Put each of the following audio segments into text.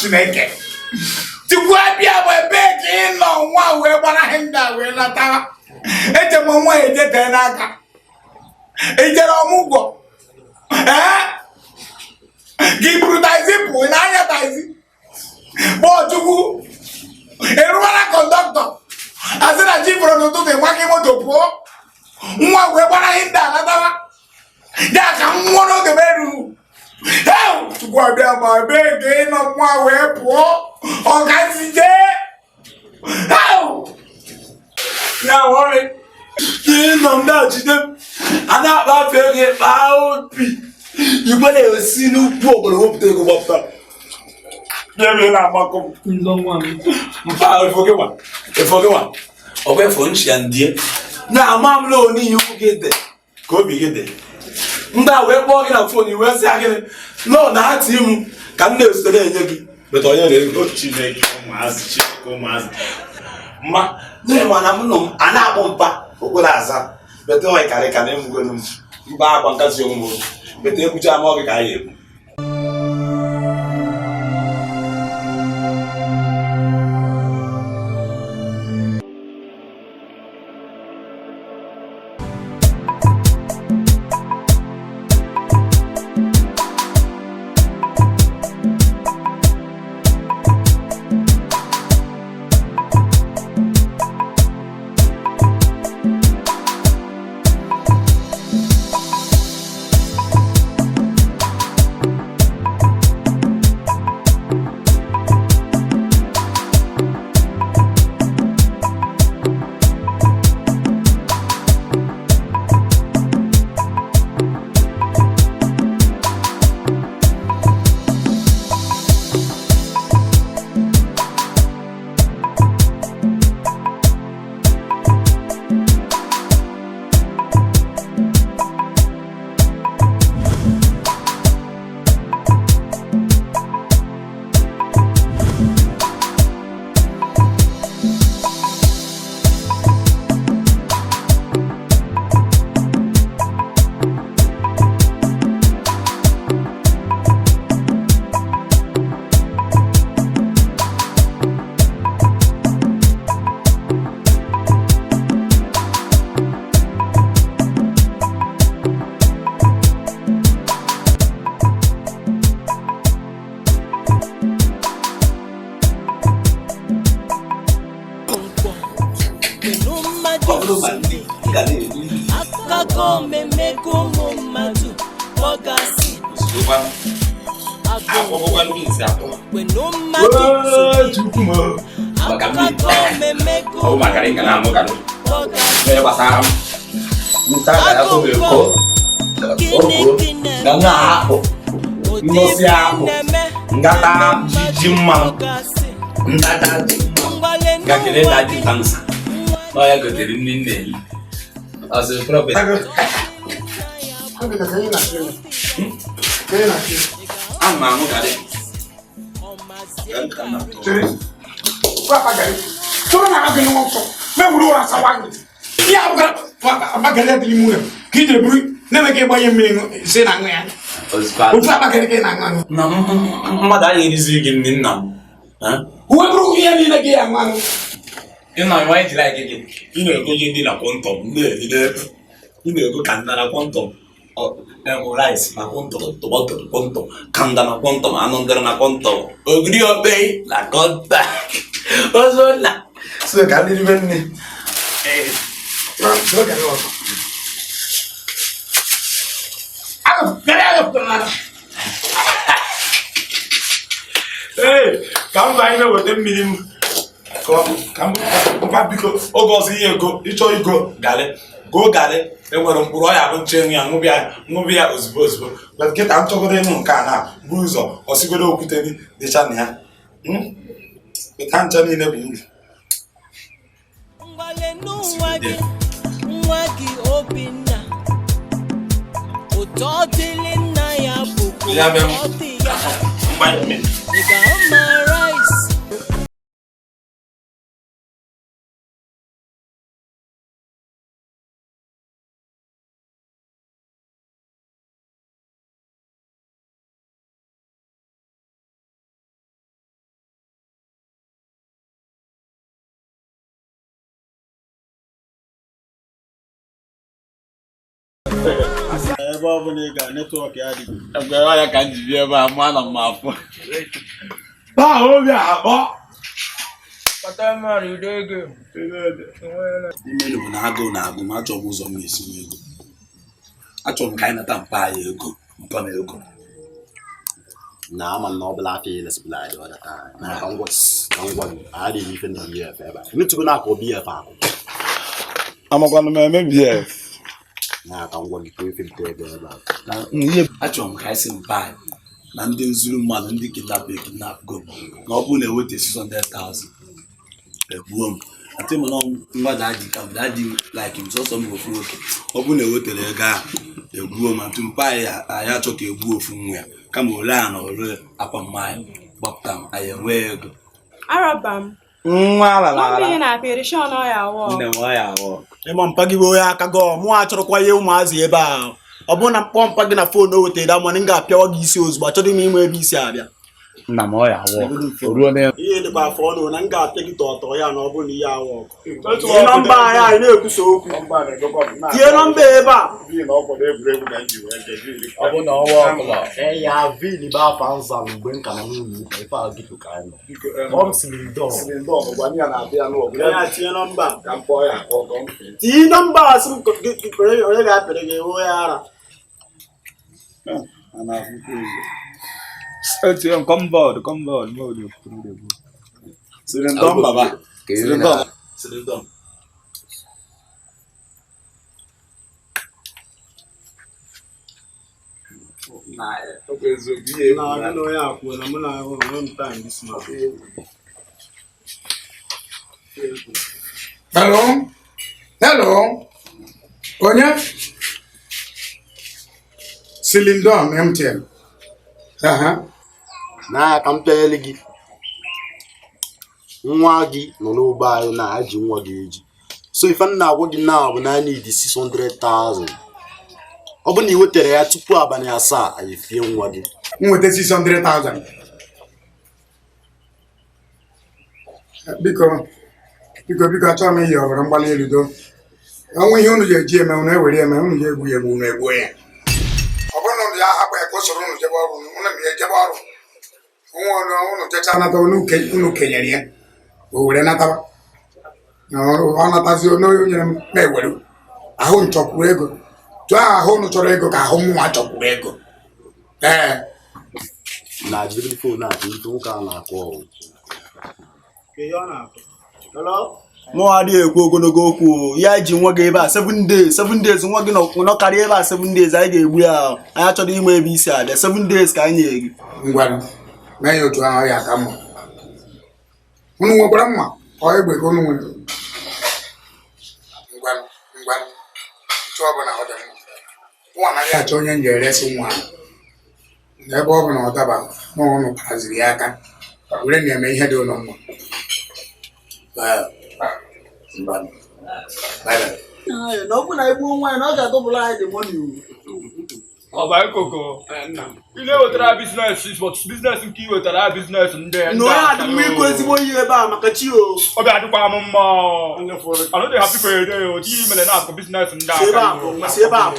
Chineke. To go up here by begging on one way, but I hang that way. Nata. It's a moment I did Naka. It's a Mugo. Give brutalizing point, I am but to go. A roller conductor. As in a jeep from the working motor poor. One way, but I hang that. That's one of the bedroom. How to go up there by begging on one way, poor. Or can see how? Now, worry. You know that you them. And that bad feel how you better see no problem. Hope they go up there. Never na makom. Long one. Mpa forget one. Forget one. Obe for nchi andie. Na mam lo ni you get there. Go be get there. Nda we bo na phone you we say agene. No na ati mu ka nna esere enye gi. But onye re go Chineke ụmụazị ma na na m ana akpọ mpa okporo aza bete o ikare ka na emugonu mba akwa nkasi onwo bete ekwucha ma ọ ga ya ebu As a prophet. I'm Mamu Gari. Papa Gari. So I'm going to walk. Never was a one. Yeah, I'm not going to move. Kid the brute, never get by a million. Say, I'm going to no, Mother is in now. Whoever you in again, man. You know, why like it? You know, go in a quantum. You know, go Canada quantum. Rice, na quantum, tomato quantum, canda na quantum, another na quantum. Agree obey, la contact. Also, so can you even look at all. Get out of the hey, come by now with them minimum. Come, because oh, go see you go. You show you go, Gale. Go, Gale. They were on Buroya, on Chenia, Mubia was possible. But get out of the moon, Kana, Bruzo, or Sigodo Kuteni, the Chania. The can't tell me never. Yeah, of a network. I'm going to can't be a man of my phone. But I'm married again. You na go na go ma chọ ụzọ m esi ego. Achọ m ka anyị nata mpa ya ego, mpa m ego. Na man no black is blind all the time. Na kan what I didn't even know here ever. You to go na ko be fa. Amagwana me maybe. Na kan what you fit there there. Na achọ m ka anyị si mpa na ndị nzuru mmadụ ndị kidnap go. Na ọ bụ na ewete 600,000. Egbuo m. Ati mo no mmadụ adị ka daddy like him so some go flow. Ọ bụ na ewetere ego a egbuo m ati mpa ya achọ ka egbuo ofu nwa ya. Kama ole a na ole akwa mmanya gbapụta m anyị enwee ego. Arabam. Nwa ala Ọ bụ ihe na-apịrị shọn ọ ya awọ. Nne m ọ ya awọ. Ịma mpa gị bụ onye aka gị mụ achọrọkwa ihe ụmụazị ebe a. Ọ bụrụ na mkpọ mpa gị na fon o wetara da mmanụ m ga-apịawa gị isi ozugbo achọghị m ịma ebe isi abịa. Nna m ọ ya awọ. Oruo na Ihe dịkwa afọ ọnụ na m ga-apịa gị tọtọ ya na ọ bụrụ na ihe awọ ọkụ. Tie nọmba anyị anyị na-ekwusa okwu. Tie nọmba ebe a. ọ bụ na ọwa ọbụla. Ya vili ba fa nza mgbe nka na n'ụlọ ife a gitu ka anyị nọ. Ọ siri do. Ya tie nọmba. Tie nọmba asị m onye ga-apịrị gị onye ara. Come board, mode. Sirindom baba. Sirindom. Nah, okay, so be Na ano ya akwụ na mụ na one time this month. Hello. Onye? Cylinder MTN. Na ka m pele gị. Nwa gị nọ n'ụgbọ anyị na-aji nwa gị eji. So ife nna agwa gị na bụ na need 600,000. Ọ bụ na ị wetere ya tupu abalị asaa anyị fie nwa gị. Nweta 600,000. Biko achọrọ m iyi ọbara mgbali elu do. Ọnwụ ihe unu ga-eji eme unu ewere eme unu ga-egbu ya unu egbuo ya. Ọ bụrụ na unu ya hapụ ya ka o soro unu jebe ọrụ unu ga-ejebe ọrụ. Unu jecha nata unu kenyere ya. O were nataba. Ọ natazi onye nyere m ewere. Ahụ nchọkwuru ego. Tụọ ahụ unu chọrọ ego ka ahụ mụnwa chọkwuru ego. Na jiri phone na ife nwoke a na-akọ ọrụ. Mụ adịghị ekwu ogologo okwu ya ji nwa gị ebe a 7 days nwa gị nọ karịa ebe a 7 days anyị ga-egbu ya anyị achọrọ ime ebe isi abịa 7 days ka anyị nyere gị. Ngwanụ mee ya otu ahụ ya aka mma. Unu nwekwara mma ọ egbe ka unu nwere. Ngwanụ otu ọ bụla ọ dị mma. Nwa anaghị achọ onye njeresi nwa n'ebe ọ bụ na ọ daba na ụnụ kpaziri ya aka were na-eme ihe dị ụlọ mma. Na ọ bụ na egbuo nwaanyị na ọ ga-adọbụla anyị dị mọni. Ọba ikoko. Ile wetara business but business nke i wetara business ndị. Na onye adịghị ikwu ezigbo ihe ebe a maka chi o. Ọ ga-adịkwa m mma. I dey happy for you dey o ji mere na akọ business ndị aka. Ebe a mgbasi ebe a.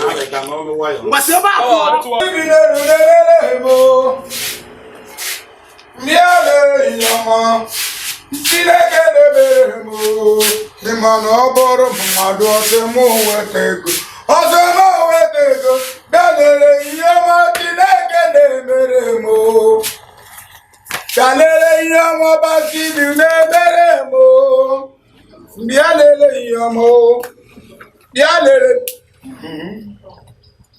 Mgbasi ebe a. Chineke debere m ịma na ọ bụrụ mmadụ ọsọ m weta ego bịa lere ihe ọma Chineke na-emere m bịa lere ihe ọma Bakibi na-emere m bịa lere ihe ọma bịa lere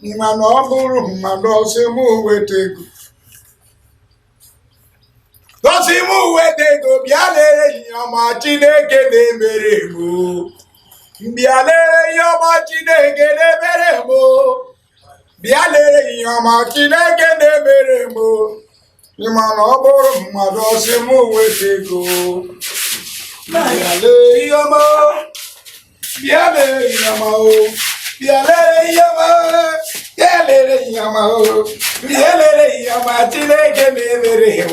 ịma na ọ bụrụ mmadụ ọsọ m weta ego Gosi mụ weta ego bịa lere ihe ọma Chineke na-emere m bịa lere ihe ọma Chineke na-emere m bịa lere ihe ọma Chineke na-emere m ịma na ọ bụrụ mmadụ ọsị mụ weta ego bịa lere ihe ọma bịa lere ihe ọma bịa lere ihe ọma bịa lere ihe ọma bịa lere ihe ọma Chineke na-emere m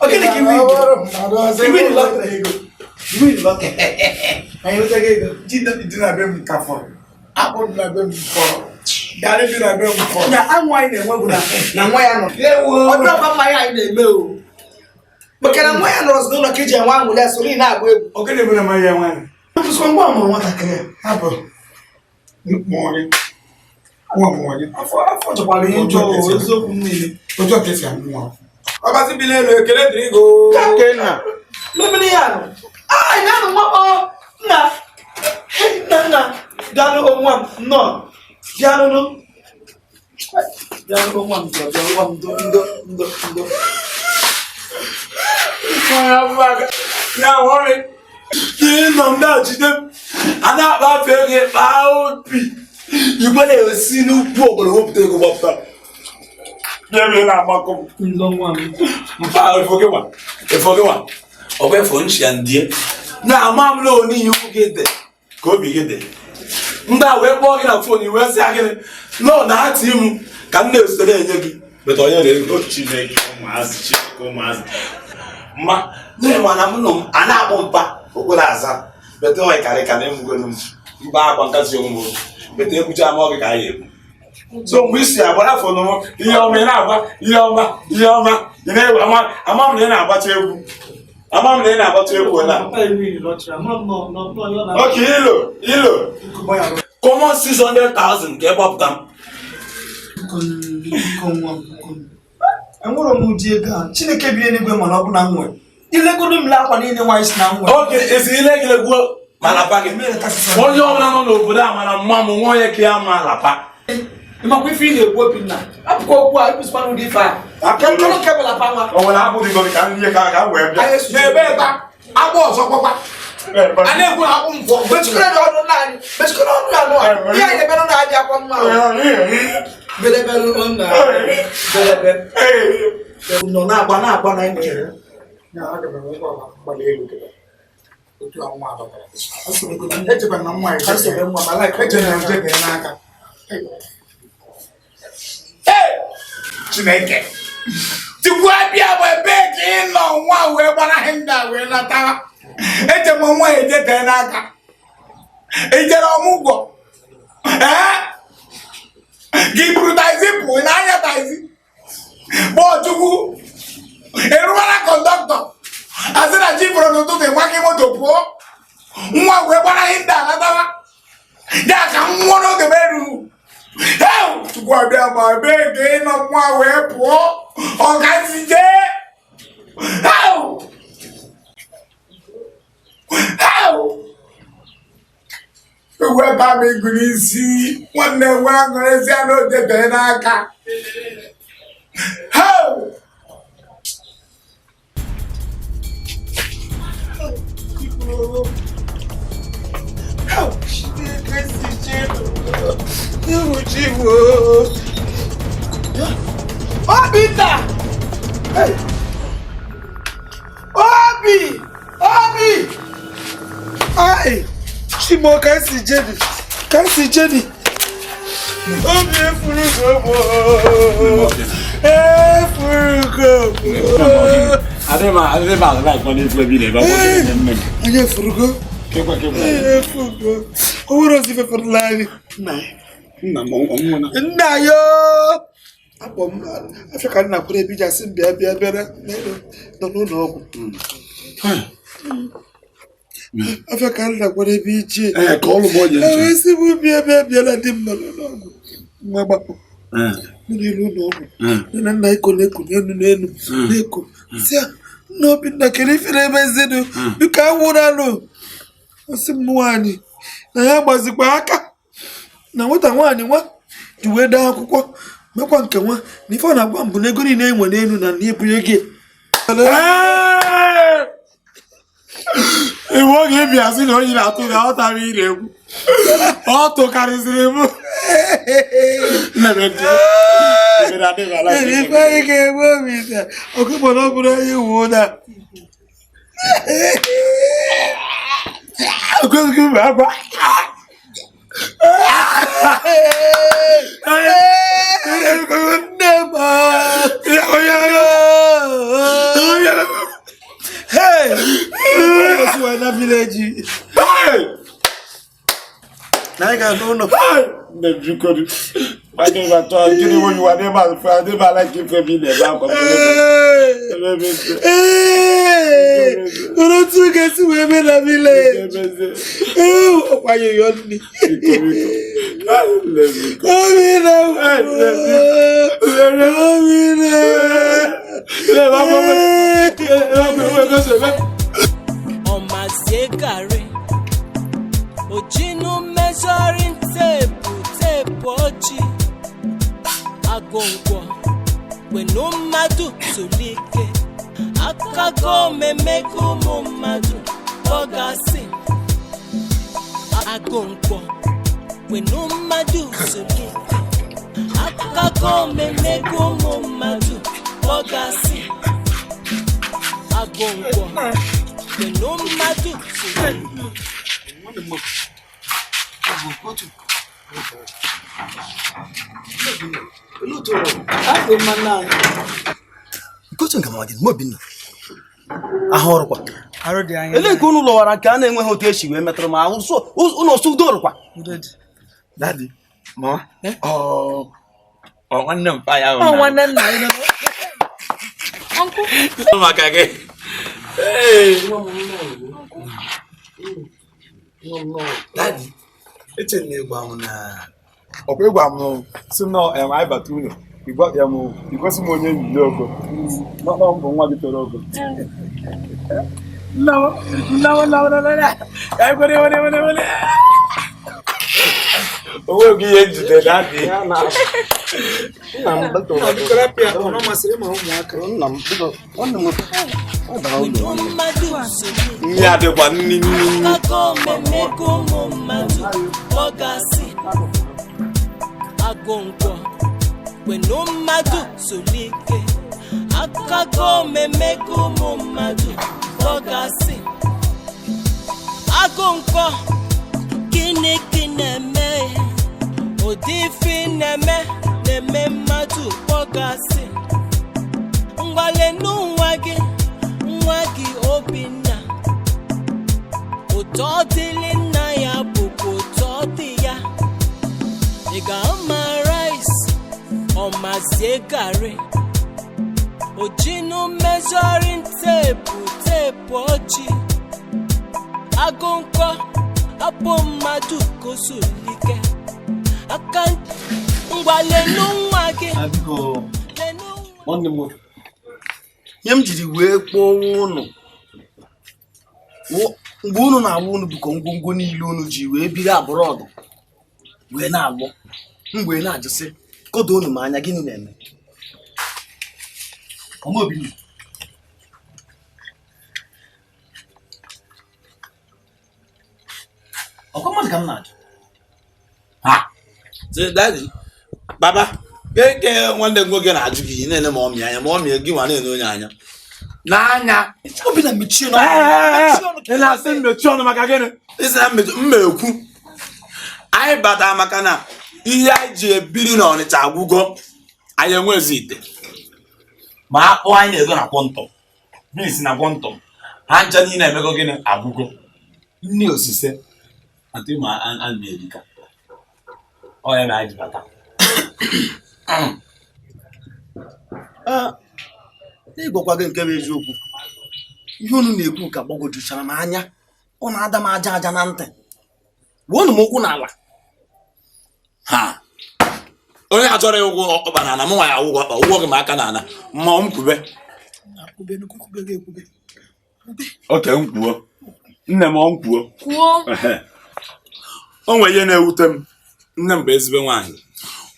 Okay, give me. Give me the luck. I will take it. Did not be kafon. I would not be for. Dari bi na be mfo. Na anwa ina enwe guna na nwa ya no. Odo ba ma ya ina eme o. Makana nwa ya no rozdo no kije nwa anwule so ni na agbo egwu. Ogene bi na ma ya nwa. So ngwa mo nwata kere. Abo. Mmori. Nwa mmori. Afọ jọkwara ihe njọ eziokwu mmiri. Ojo kesi amwa. Ọba si bi le lo ekele drigo. Kenna. Mmiri ya no. Ai na no mo na. Na. Dano onwa no. Dano no. Dano onwa ndo. Ya baga. Ya wori. Kí nọ ndị jide a na-akpafe ego kpaa obi igwe na-esi n'ukwu obodo wepụta ego gbapụta Debe na agbakọ. mpa efogewa ọgwa efo nchi ya ndie na-ama m na oni ihe ukwu gị dị ka obi gị dị ndị a wee kpọọ gị na fon iwe sị gịnị nọ na ha tii m ka m na-esote na-enye gị beta onye na-ego Chineke ụmụazị mma na-enwana m nọ m a na-akpọ mpa okporo aza bete onye karị ka na-emugolu m mba akwa nkasi onwe bete ekwucha ama ọgị ka anyị ekwu so mgbe isi agbara afọ n'ụmụ ihe ọma ị na-agba ihe ọma ị na-ewe ama m na ị na-agbacha egwu na oke ilo common 600,000 ka ịgbapụta Enwere m ụdị ego a Chineke bi n'eluigwe mana ọ bụ na nwe ilegodo m akwa niile nwaanyị si na nwe oge ezi ile gị legwuo malapa gị onye ọbụla nọ n'obodo a mara mma m nwa onye ka ya ma lapa ịmakwa ife ị na-egbu obi nna apụkwa okwu a ịpụsịkwa n'ụdị ife a akọrọ kebụl apa nwa O nwere abụ dị ka ndị ka wee bịa. na-ebe ta agba ọzọ kwakwa. A na-ekwu akpụ mfọ. mechikọrọ dị ọnụ naanị mechikọrọ ọnụ ya nọ ihe anyị na-ebe na-adị akwa mma bedebere nna nọ na-agba na nchere Ya aga m enwe kwa mgbali elu kebe. Otu a nwa abatara. Echebe na nwa ya. asebe nwa ma laik Echebe na nje gị n'aka. Chineke. Chukwu abịa bụ ebe ka ị nọ nwa wee gbara ihe ndị a wee natawa. Eche m nwa ejete n'aka. Ejere ọmụgwọ. Gị buru taizi pụ n'anya taizi. Bụ Chukwu. Eruwara kọndọktọ. Asị na chi fọrọ n'ụtụtụ ịgwa gị moto pụọ. Nwa wee gbara ihe ndị a natawa. Ya ka nwụọ n'oge m erughị. Chukwu abịa ma ebe ka ị nọ nwa wee pụọ. Ọ gasị jee. Ewu ebe a m egwuri isi nwanne nwe aṅụrịsị a n'odebe n'aka. Obita! Hey! Obi! Ai! Chimo kasi jedi. Obi efurugo. adịma like money flow bi na Anya efurugo. Efurugo. Oworo si fe for life. nna m ọnwụna Nna yo! Akpọ m Africa nna kwere bi jasi bịa nọ n'ụlọ ọgwụ. Africa nna kwere bi ije. ka ọlụ m onye nche Esi bụ bịala dị mma n'ụlọ ọgwụ. Nwa gbapụ. N'elu ụlọ ọgwụ. Na nna iko na-eku n'elu na-eku. Si ya, nna Obinna kere ife na-ebe zinu. Biko anwụrụ anụ. Osi m nwaanyị na ya gbazikwa aka. Na nwata nwaanyị nwa ji wee daa akwụkwọ mekwa nke nwa na ife ọ na-agwa mbụ na ego niile enwe n'elu na ndị ebunye gị Iwu oge ịbịa sị na onye na-atụ ga ọ tara ire egwu. Ọ tụkarịsịrị m. ife anyị ga-enwe obi taa ọkụkọ na ọ bụrụ anyị wuo na Okwesịghị m agwa. nne m hey na village I got no. You could. I never told you when you were never found. Never like you for me. Never. Don't you get to women a village? Why you on me? On my cigarette, Ojino measuring tape, ochi. Agongo, when no madu sulike. Akago me meko mo madu, ogasi. Agongo, when no madu sulike. Akago me meko mo madu, ogasi. Agongo, when no madu sulike. Kotu nke mmadụ mobin ahụrụ kwa ele nke unu lọwara nke a na-enweghị otu esi wee metụrụ m ahụ so ụlọ sudoro kwa Daddy, ma. Oh, nwanne m pa ya. Oh, nwanne nna anyị. Uncle. Maka gị. Daddy, eche na egwu ahụ na Ọkwa ịgwa m si nọ anyị bata ụlọ. Igwa ya m igosi m onye nyile ogo. Nọ mbụ nwa gị toro ogo. No. Ka kwere. Owo gị ihe njide daddy. nna m bato ọ masịrị ma ụmụaka nna m bido nwanne m Nni adịkwa nni. Akago me meko mo madu, ogasi. Agongo, when no madu sulike. Akago me meko mo madu, ogasi. Agongo, kine me, odifi neme madu, ogasi. Ngwale nuwagi obina. Utodili na ya buku utodiya. Iga ama rice on my zegare. Ojino measuring tape ochi. Agonko apo madu kosulike. Akan ngwale nuwage. Abigo nwanne m ihe m jiri wee kpọọ unu mgbe unu na-alụ unu bụkọ ngwongwo niile unu ji wee biri abụrụ ọdụ wee na-alụ mgbe na-ajụsị kodo unu ma anya gịnị na-eme ọmọbili ọkwa mmadụ ka m na-ajụ Daddy, Baba, ke nwanne nwoke na-ajụ gị na-ene ma ọmị anya ma ọmị gị nwa na-ene onye anya n'anya obi na mechie Ị na-asị mmechi ọnụ maka gịnị? isi na mmekwu anyị bata maka na ihe anyị ji ebiri na Ọnịcha agwụgo anyị enwezi ite ma akpụ anyị na-ego na kwọntọm bis na kwọntọm ha ncha niile emego gịnị agwụgo nni osise atụ ma a na-erika ọ ya na anyị bata ịgwakwa gị nke bụ eziokwu ihe unu na-ekwu ka gbagwojuchara m anya ọ na-ada m aja na ntị wuonu m ụkwụ n'ala ha onye achọrọ ịgwụ ọkpa na ana m nwa ya ụgwọ ọkpa ụgwọ gị ma aka na ana mmụọ m kwube Oke m kwuo. Nne m ọ kwuo. o nwere ihe na-ewute m nne m bụ ezigbo nwaanyị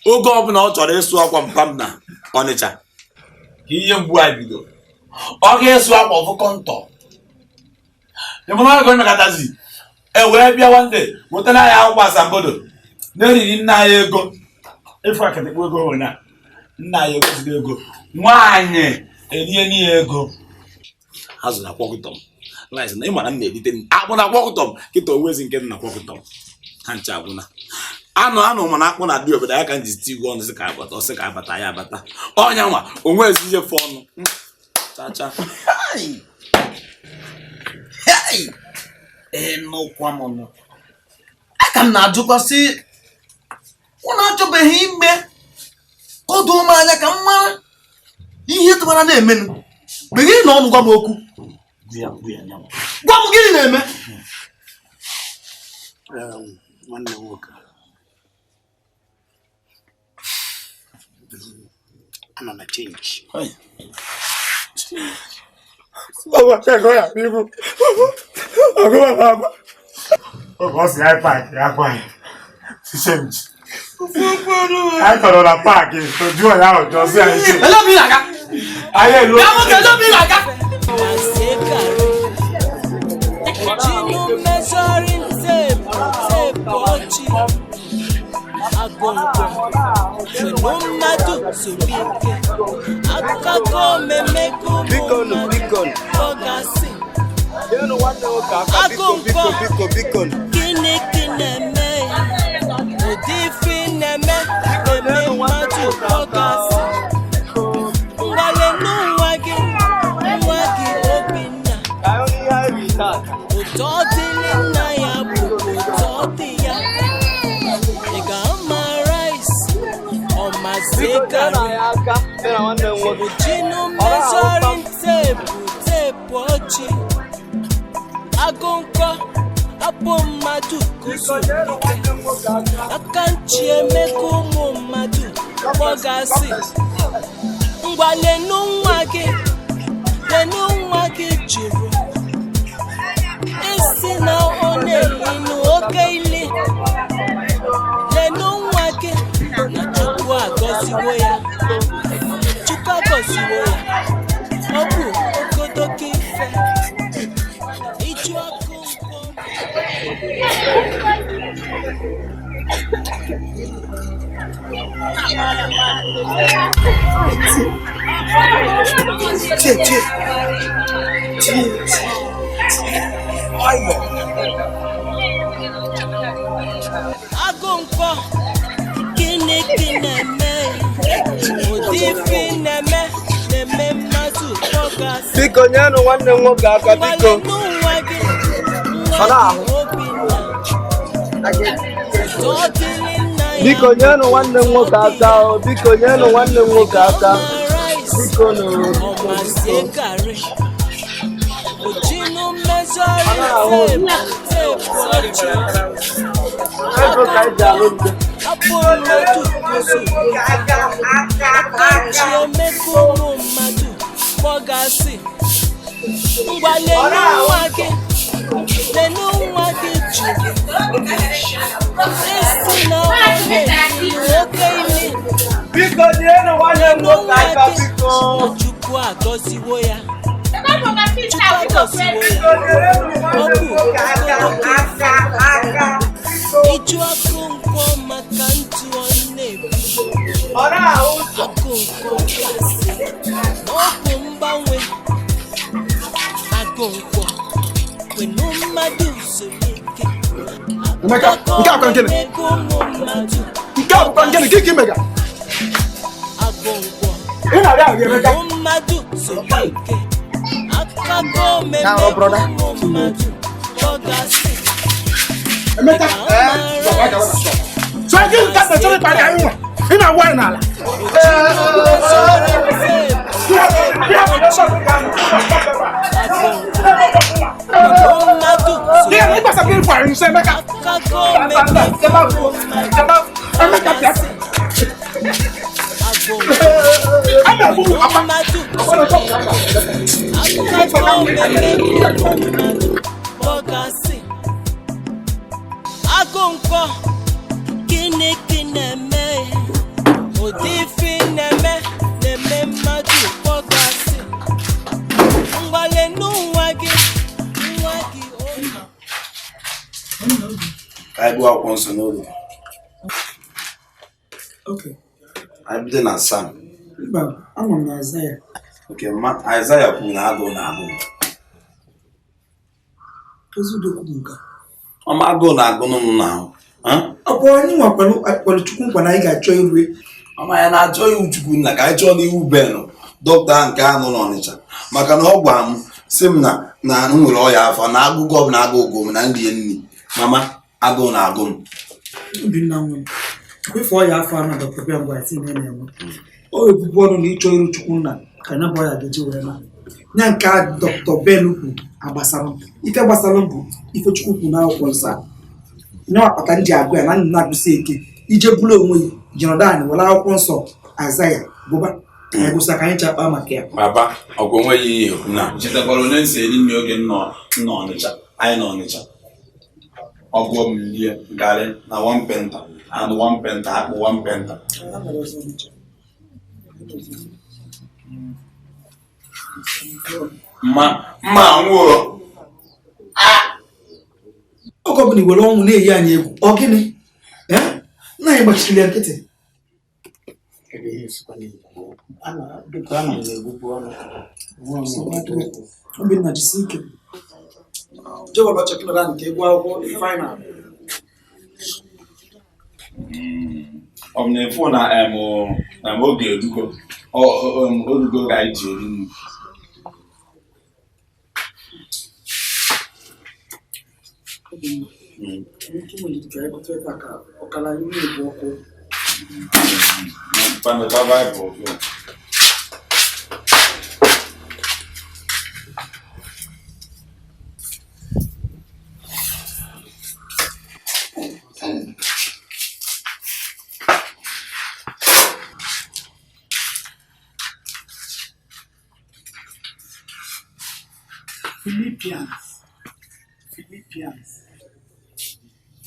oge ọbụla ọ chọrọ ịsụ akwa mpam na Ọnịcha ka ihe mgbu a bido ọ ga-esu akwa ọfụkọ ntọ ịmụrụ emekatazi wee bịa nwande wetara ya akwụkwọ asambodo na-eriri nna ya ego ịfụ akatakpo ego nwere na nna ya ego ziri ego nwaanyị erie n'ihe ego ha zụrụ akwọkụtọm na ịmara m na-erite akpụ na akwọkụtọm kịta owezi nke na akwọkụtọm ha ncha agwụna anụ mana akpụ na dị obodo ya ka njizite igwe ọnụ sị ka abata ọsị ka abata ya abata ọnya nwa onwe ezi ihe fụ ọnụ chacha ịnụkwa m nụ aka m na-ajụkwasị ụnụ achọbeghị ime ọdụ ụmụ anya ka m mara ihe tụbara na-emenụ mgbe gị na ọnụ gwa m okwu gwa m gịnị na-eme. Nwanne m nwoke ana na change. Baba, kẹ́kọ̀ọ́ yà mí kú. Ọgọ́ bàbá. Ọgọ́ sì áì páàkì apáyì. Ti change. Áì kọ̀rọ̀ na páàkì ojú ọ̀yá ọ̀jọ́ sí àìsí. Ẹlọ́bí làgá. Ayé ìlú. Yàwó ẹlọ́bí làgá. Biko nyenụ nwanne m nwoke aka biko. Biko nyenụ nwanne m nwoke aka o. Biko nyenụ nwanne m nwoke aka. Biko no. Okay. I didn't answer. I'm on Isaiah. Okay, Isaiah kwuru na agụ na-agụ. Agụ na-agụ m na. Ọ bụ anyị nwakwanụ Chukwu nkwa na anyị ga-achọ iru. Mama ya na-achọ iwu Chukwu nna ka anyị chọọ n'iwu Benụ dọkịta nke anụ n'Ọnịcha maka na ọ gwa m sị m na m nwere ọya afọ na agụgụ ọ bụ na agụ ụgwọ m na nri nri. Mama agụụ na agụụ m. Obinna nwe before ya afọ anọ Dr. Bengwa si na na-enwe o ebubu ọnụ na ịchọ iru chukwu nna ka na bọ ya ga-eji were na nya nke Dr. Ben kwu agbasara ife gbasara bụ ife chukwu kwu na akwụkwọ nsọ nye akpata ndị agụ ya na nna agụsi eke ije bụrụ onwe ya jinọda anyị were akwụkwọ nsọ Aịzaya gụba ka gụsa ka anyị chakpa maka ya baba ọgwụ onweghị ihe na chetakwara onye nsị eri nri oge nọ Ọnịcha anyị nọ Ọnịcha ọgụ m lie garị na 1 penta and 1 penta akpụ 1 penta mma nwụrụ oge ọbụla iwere ọnwụ na-eyi anyị egwu ọ gịnị nna anyị gbachiri ya nkịtị Obinna jisi ike jewaba chekụnara nke egwu akwụkwọ final ọ bụ na-efu na oge erugo orugo ga anyị ji eri nri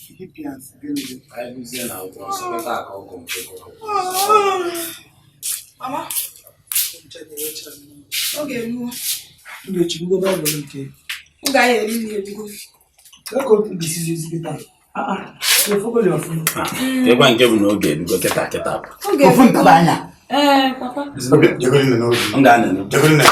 Philippians. Mama. Oge ruo. Ndị echigbo Baịbụl nke. M ga-eri elugo. Ego bisiri ezigbo taa. Efogoli ọfụ. Ebe nke bụ na oge erugo kịta. Ofu ntaba anya. Papa. Jegori na n'oge. M ga-anọ. Jegori na.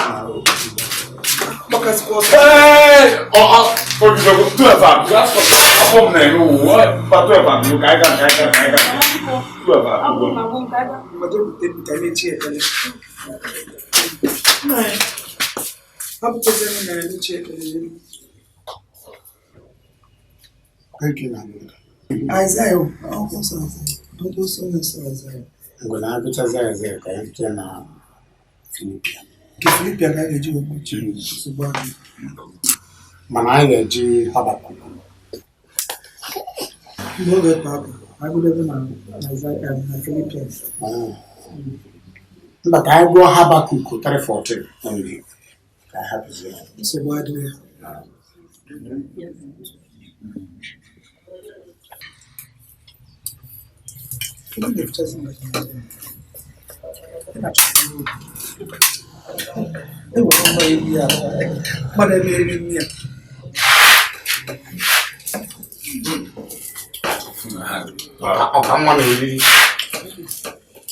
Aịzaya na Filipia. Filipia ga-eji ogbochi nsogbu anyị. Mana anyị ga-eji Habakuk. N'oge Pabụ, agụdebe na Philippians. Mba ka anyị gụọ Habakuk 3:14 only. Ka anyị hapụzie ya. Nsogbu adịghị.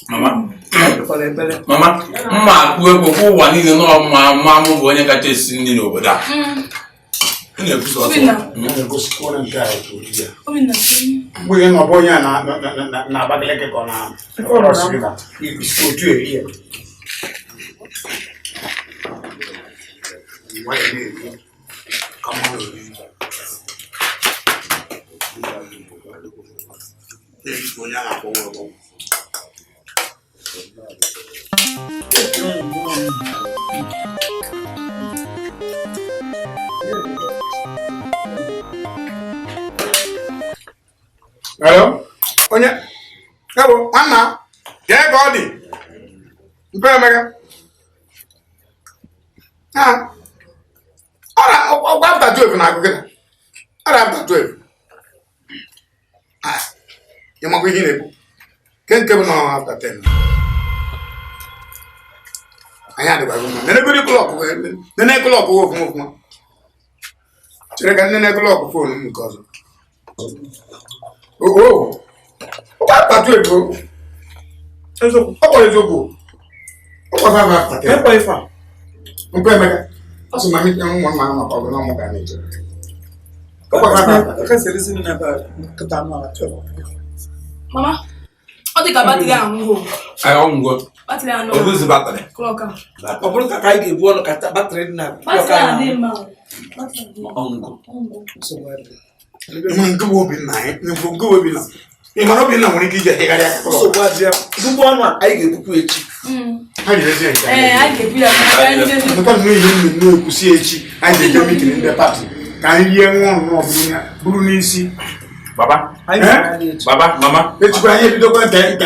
Mama, mma akpụ egwu kwa ụwa niile n'ọmụma mụ bụ onye kacha esi nri n'obodo a. Mgbe nọ bụ onye na Abakaliki ka ọ na Cross River otu eri ya. Hello? Onye? Ebo, nwanna? Kee ka ọ dị? Mpe Emeka? Ọgwa after 12 na agụgị na? Ọra after 12? Ị makwa ihe na-ekwu? Nke bụ na after 10? Anyị adịbaghị mma. Nenegodi klọkụ ofụma. Chere ka nene klọkụ fonu m nke ọzọ. What about you, bro? What is your book? What was I after? What is it? That's my meeting. One man, I'm not going to What was I after? Mama, ọ dị ka batrị ahụ ngwo. Anyị ọngwo. Batrị anọ. O buzi batrị. Klọk a. Ọ bụrụ ka anyị ga-ebu ọnụ ka batrị dị na batrị a dị mma. Ọngwo. nke obi na nke obi na ị mara obi na nwere ike ije hegharị aka nsogbu adịa ugbo ọnụ a anyị ga-ebupụ echi ha ga-ezi nke anyị ga-ebu ya maka na ihe mmemme ekwusi echi anyị ga-eje mitin ndị pati ka anyị rie nwa ọrụ bụrụ n'isi baba mama echikwa anyị ebidokwa nke ebe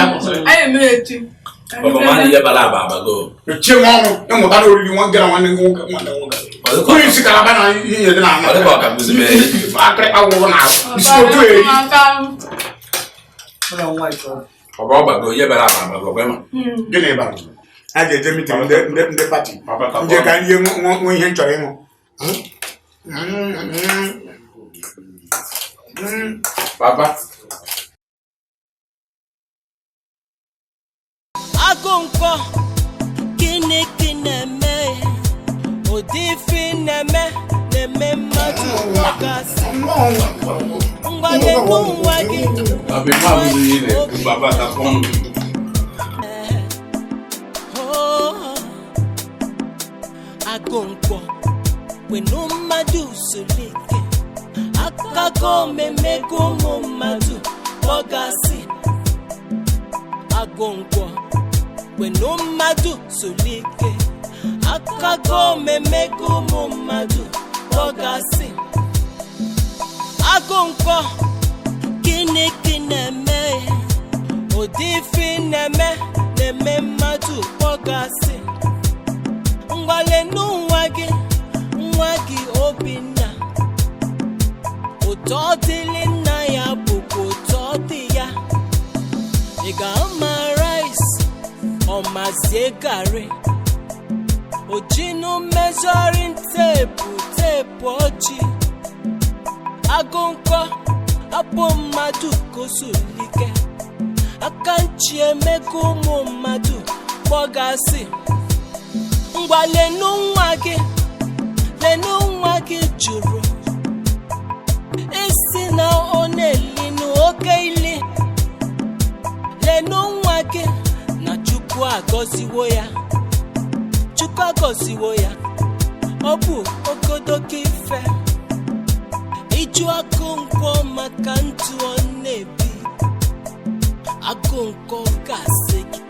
akwụsịrị anyị emere echi echie nwa ọrụ ịmụta na oriri nwa gara nwanne nwoke onye isi kalaba na ihe dị na akịrị agwụgwọ na isi otu eri gịnị bara a ga-eje mitin ndị pati nje ka ihe nwe ihe nchọrọ ịṅụ Papa. Agonko kini kineme odifi neme madu wakasi ngwale nuwagi abi mamu yile baba ta pon Agonko wenu madu sulike akago memego madu wakasi Agonko wenu madu sulike akago memego madu wakasi Agonko kini kineme odifi neme madu wakasi ngwale nuwagi nwagi obinna ụtọ dịlị nna ya bụkwa ụtọ dị ya ị ga-ama rice ọmazie garị ojinu measuring teepu ọjị Agonko abụ mmadụ kosulike aka nchi emego ụmụ mmadụ kpọgasị ngwa lenu nwa gị jụrụ isi na ọ na-elinu oke ili lenu nwa gị na Chukwu agọziwo ya ọ bụ ogodogo ife ịjụ Agonko maka ndụ ọ na-ebi Agonko gasị gị